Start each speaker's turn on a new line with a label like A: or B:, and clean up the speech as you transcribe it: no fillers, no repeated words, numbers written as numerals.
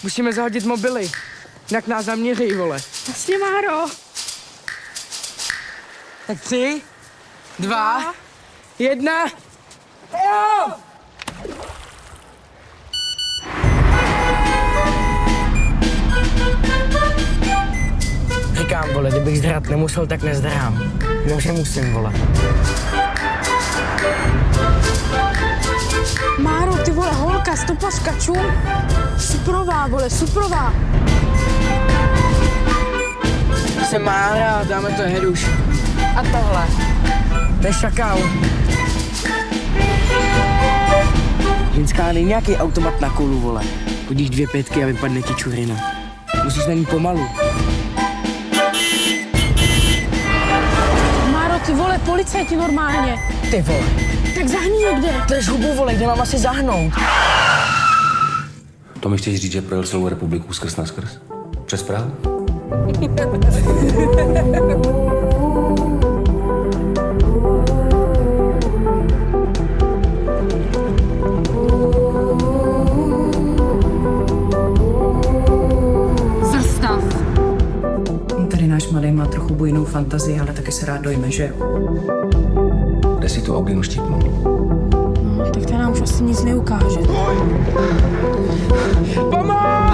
A: Musíme zahodit mobily, jinak nás zaměří, vole.
B: Jasně, Máro.
A: Tak 3, 2, 1. Jo! Říkám, vole, kdybych zdrat nemusel, tak nezdrám. No, že musím, vole.
B: Máro, ty vole, holka, stopařka, čum. Suprová, vole, suprová.
A: Jsem Mára, dáme to heduš. A tohle. To je šakal. Ženská, není nějaký automat na kolu, vole. Hodíš 2 pětky a vypadne ti čurina. Musíš na ní pomalu.
B: Máro, ty vole, policajti normálně.
A: Ty vole.
B: Tak zahni někde.
A: To je hubu, vole, kde mám asi zahnout?
C: To mi chceš říct, že projel celou republiku skrz na skrz? Přes Prahu?
B: Zastav.
D: Tady náš mladý má trochu bujnou fantazii, ale taky se rád dojme, že jo?
C: Kde si tu Auginu štípnul?
B: No, tak to nám už asi nic neukáže.
A: Pomoc!